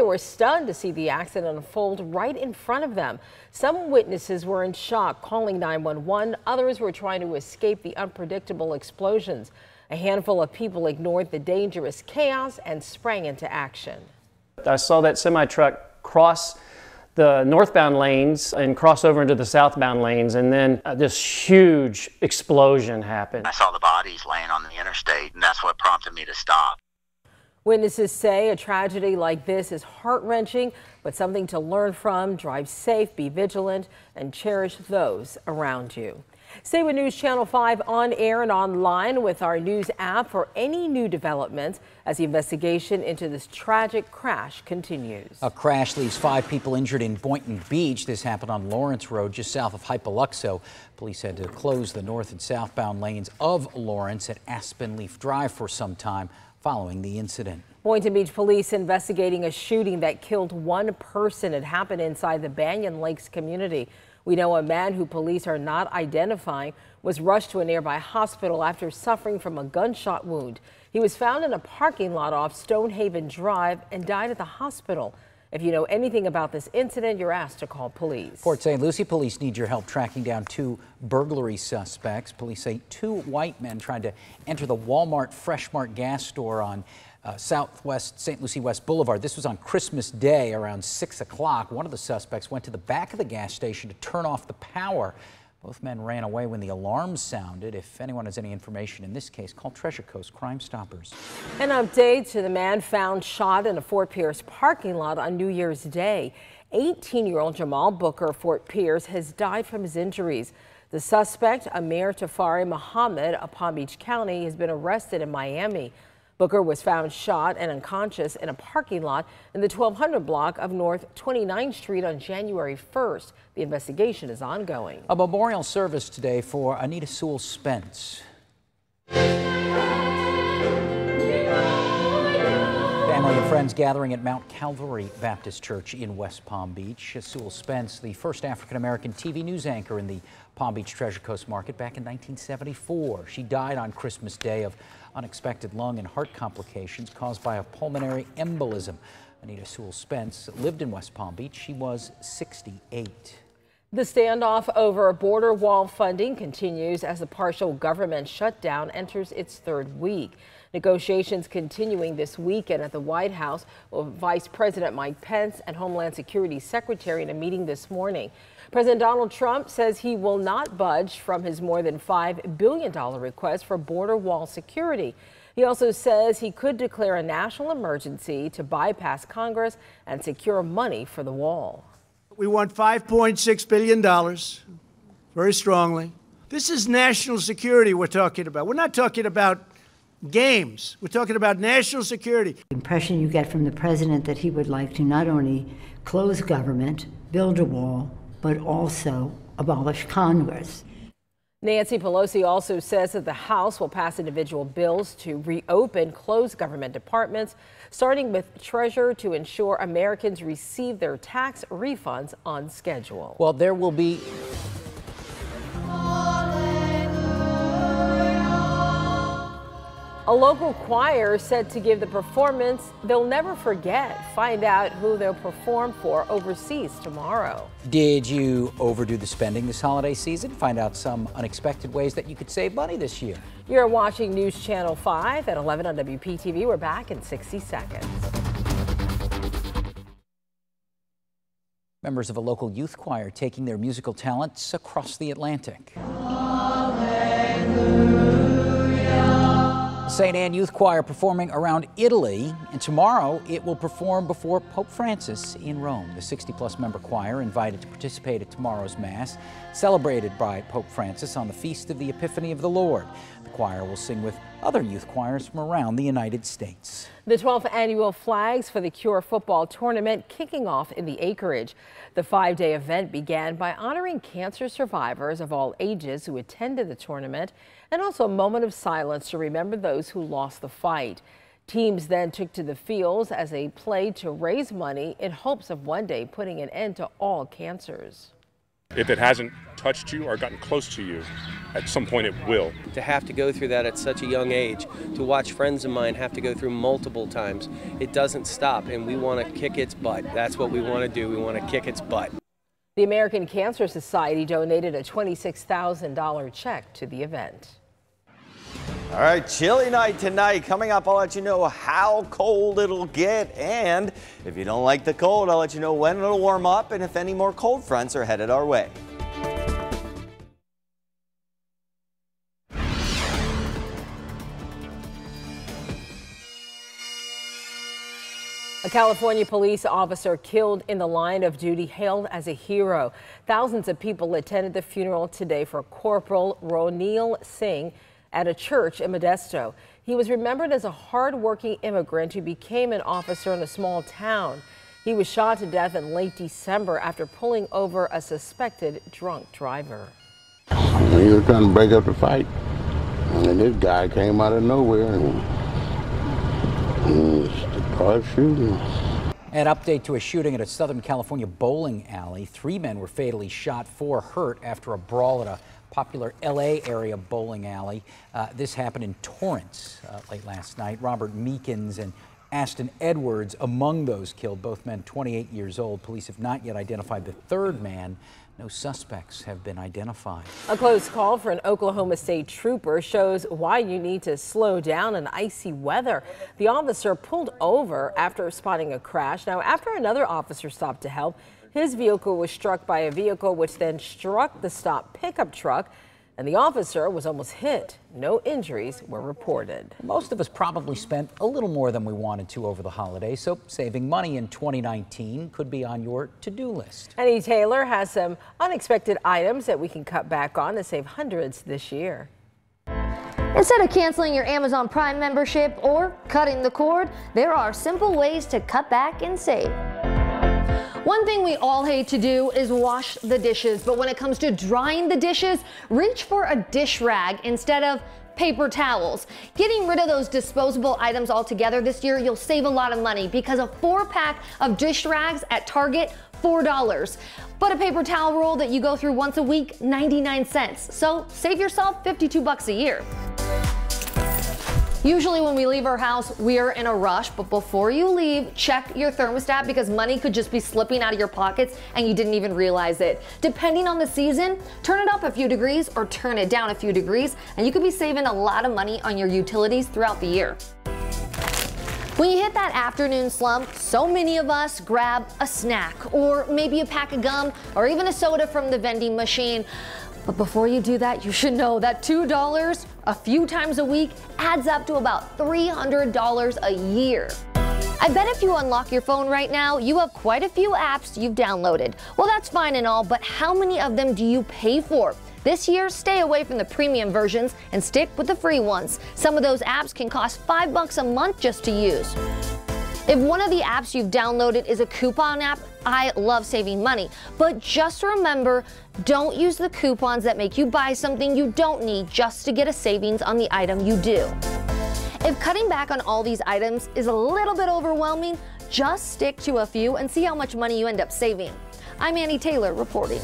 were stunned to see the accident unfold right in front of them. Some witnesses were in shock, calling 911. Others were trying to escape the unpredictable explosions. A handful of people ignored the dangerous chaos and sprang into action. I saw that semi-truck cross the northbound lanes and cross over into the southbound lanes, and then this huge explosion happened. I saw the bodies laying on the interstate, and that's what prompted me to stop. Witnesses say a tragedy like this is heart-wrenching, but something to learn from. Drive safe, be vigilant, and cherish those around you. Stay with News Channel 5 on air and online with our news app for any new developments as the investigation into this tragic crash continues. A crash leaves 5 people injured in Boynton Beach. This happened on Lawrence Road, just south of Hypoluxo. Police had to close the north and southbound lanes of Lawrence at Aspen Leaf Drive for some time following the incident. Boynton Beach police investigating a shooting that killed 1 person. It happened inside the Banyan Lakes community. We know a man who police are not identifying was rushed to a nearby hospital after suffering from a gunshot wound. He was found in a parking lot off Stonehaven Drive and died at the hospital. If you know anything about this incident, you're asked to call police. Port St. Lucie police need your help tracking down 2 burglary suspects. Police say 2 white men tried to enter the Walmart Fresh Mart gas store on Southwest St. Lucie West Boulevard. This was on Christmas Day around 6 o'clock. One of the suspects went to the back of the gas station to turn off the power. Both men ran away when the alarm sounded. If anyone has any information in this case, call Treasure Coast Crime Stoppers. An update to the man found shot in a Fort Pierce parking lot on New Year's Day. 18-year-old Jamal Booker of Fort Pierce has died from his injuries. The suspect, Amir Tafari Muhammad of Palm Beach County, has been arrested in Miami. Booker was found shot and unconscious in a parking lot in the 1200 block of North 29th Street on January 1st. The investigation is ongoing. A memorial service today for Anita Sewell Spence. Family and friends gathering at Mount Calvary Baptist Church in West Palm Beach. Sewell Spence, the first African-American TV news anchor in the Palm Beach Treasure Coast market back in 1974. She died on Christmas Day of unexpected lung and heart complications caused by a pulmonary embolism. Anita Sewell Spence lived in West Palm Beach. She was 68. The standoff over border wall funding continues as the partial government shutdown enters its 3rd week. Negotiations continuing this weekend at the White House with Vice President Mike Pence and Homeland Security Secretary in a meeting this morning. President Donald Trump says he will not budge from his more than $5 billion request for border wall security. He also says he could declare a national emergency to bypass Congress and secure money for the wall. We want $5.6 billion, very strongly. This is national security we're talking about. We're not talking about games. We're talking about national security. The impression you get from the president that he would like to not only close government, build a wall, but also abolish Congress. Nancy Pelosi also says that the House will pass individual bills to reopen closed government departments, starting with Treasury to ensure Americans receive their tax refunds on schedule. Well, there will be a local choir set to give the performance they'll never forget. Find out who they'll perform for overseas tomorrow. Did you overdo the spending this holiday season? Find out some unexpected ways that you could save money this year. You're watching News Channel 5 at 11 on WPTV. We're back in 60 seconds. Members of a local youth choir taking their musical talents across the Atlantic. St. Anne Youth Choir performing around Italy, and tomorrow it will perform before Pope Francis in Rome. The 60-plus member choir invited to participate at tomorrow's Mass, celebrated by Pope Francis on the Feast of the Epiphany of the Lord. The choir will sing with other youth choirs from around the United States. The 12th annual Flags for the Cure football tournament kicking off in the Acreage. The 5-day event began by honoring cancer survivors of all ages who attended the tournament, and also a moment of silence to remember those who lost the fight. Teams then took to the fields as they played to raise money in hopes of one day putting an end to all cancers. If it hasn't touched you or gotten close to you, at some point it will. To have to go through that at such a young age, to watch friends of mine have to go through multiple times, it doesn't stop, and we want to kick its butt. That's what we want to do. We want to kick its butt. The American Cancer Society donated a $26,000 check to the event. All right, chilly night tonight. Coming up, I'll let you know how cold it'll get. And if you don't like the cold, I'll let you know when it'll warm up and if any more cold fronts are headed our way. A California police officer killed in the line of duty, hailed as a hero. Thousands of people attended the funeral today for Corporal Ronil Singh at a church in Modesto. He was remembered as a hard-working immigrant who became an officer in a small town. He was shot to death in late December after pulling over a suspected drunk driver. He was trying to break up the fight, and this guy came out of nowhere and started shooting. An update to a shooting at a Southern California bowling alley. 3 men were fatally shot, 4 hurt after a brawl at a popular LA area bowling alley. This happened in Torrance late last night. Robert Meekins and Aston Edwards among those killed, both men 28 years old. Police have not yet identified the third man. No suspects have been identified. A close call for an Oklahoma State trooper shows why you need to slow down in icy weather. The officer pulled over after spotting a crash. Now, after another officer stopped to help, his vehicle was struck by a vehicle which then struck the stopped pickup truck, and the officer was almost hit. No injuries were reported. Most of us probably spent a little more than we wanted to over the holidays, so saving money in 2019 could be on your to-do list. Annie Taylor has some unexpected items that we can cut back on to save hundreds this year. Instead of canceling your Amazon Prime membership or cutting the cord, there are simple ways to cut back and save. One thing we all hate to do is wash the dishes, but when it comes to drying the dishes, reach for a dish rag instead of paper towels. Getting rid of those disposable items altogether this year, you'll save a lot of money because a 4-pack of dish rags at Target, $4. But a paper towel roll that you go through once a week, 99 cents. So save yourself 52 bucks a year. Usually when we leave our house, we are in a rush, but before you leave, check your thermostat because money could just be slipping out of your pockets and you didn't even realize it. Depending on the season, turn it up a few degrees or turn it down a few degrees, and you could be saving a lot of money on your utilities throughout the year. When you hit that afternoon slump, so many of us grab a snack or maybe a pack of gum or even a soda from the vending machine. But before you do that, you should know that $2 a few times a week adds up to about $300 a year. I bet if you unlock your phone right now, you have quite a few apps you've downloaded. Well, that's fine and all, but how many of them do you pay for? This year, stay away from the premium versions and stick with the free ones. Some of those apps can cost $5 a month just to use. If one of the apps you've downloaded is a coupon app, I love saving money. But just remember, don't use the coupons that make you buy something you don't need just to get a savings on the item you do. If cutting back on all these items is a little bit overwhelming, just stick to a few and see how much money you end up saving. I'm Annie Taylor reporting.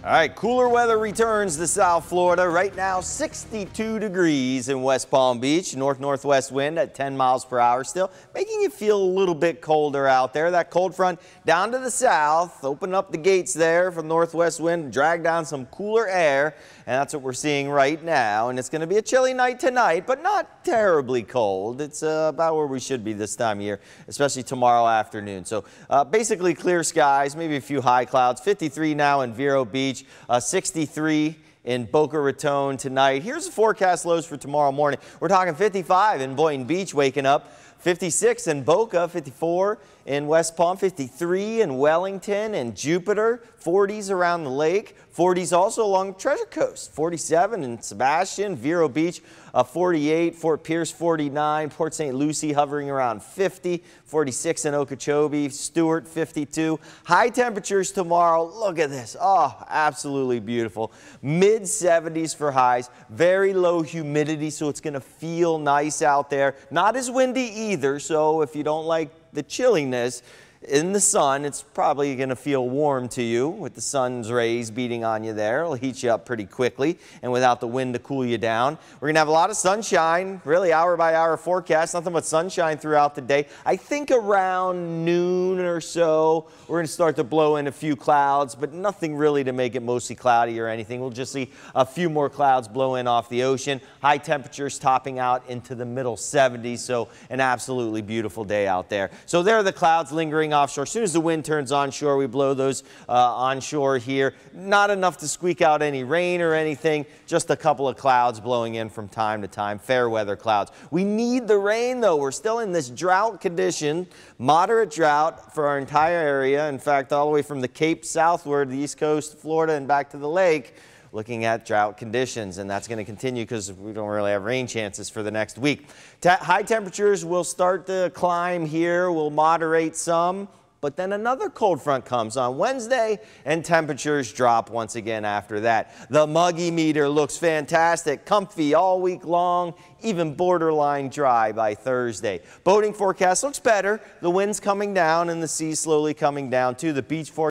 All right, cooler weather returns to South Florida. Right now, 62 degrees in West Palm Beach. North-northwest wind at 10 miles per hour still, making it feel a little bit colder out there. That cold front down to the south, open up the gates there from northwest wind, drag down some cooler air, and that's what we're seeing right now. And it's going to be a chilly night tonight, but not terribly cold. It's about where we should be this time of year, especially tomorrow afternoon. So basically clear skies, maybe a few high clouds. 53 now in Vero Beach. 63 in Boca Raton tonight. Here's the forecast lows for tomorrow morning. We're talking 55 in Boynton Beach waking up, 56 in Boca, 54 in West Palm, 53 in Wellington and Jupiter, 40s around the lake, 40s also along the Treasure Coast, 47 in Sebastian, Vero Beach, 48, Fort Pierce 49, Port St. Lucie hovering around 50, 46 in Okeechobee, Stewart 52. High temperatures tomorrow, look at this, oh, absolutely beautiful. Mid 70s for highs, very low humidity, so it's going to feel nice out there. Not as windy either, so if you don't like the chilliness, in the sun. It's probably going to feel warm to you with the sun's rays beating on you there. It'll heat you up pretty quickly, and without the wind to cool you down. We're going to have a lot of sunshine, really hour by hour forecast, nothing but sunshine throughout the day. I think around noon or so, we're going to start to blow in a few clouds, but nothing really to make it mostly cloudy or anything. We'll just see a few more clouds blow in off the ocean. High temperatures topping out into the middle 70s, so an absolutely beautiful day out there. So there are the clouds lingering offshore. As soon as the wind turns onshore, we blow those onshore here. Not enough to squeak out any rain or anything, just a couple of clouds blowing in from time to time, fair weather clouds. We need the rain though. We're still in this drought condition, moderate drought for our entire area. In fact, all the way from the Cape southward, the east coast, Florida, and back to the lake, looking at drought conditions, and that's going to continue because we don't really have rain chances for the next week. High temperatures will start to climb here, will moderate some, but then another cold front comes on Wednesday and temperatures drop once again after that. The muggy meter looks fantastic, comfy all week long, even borderline dry by Thursday. Boating forecast looks better. The wind's coming down and the sea's slowly coming down too. The beach forecast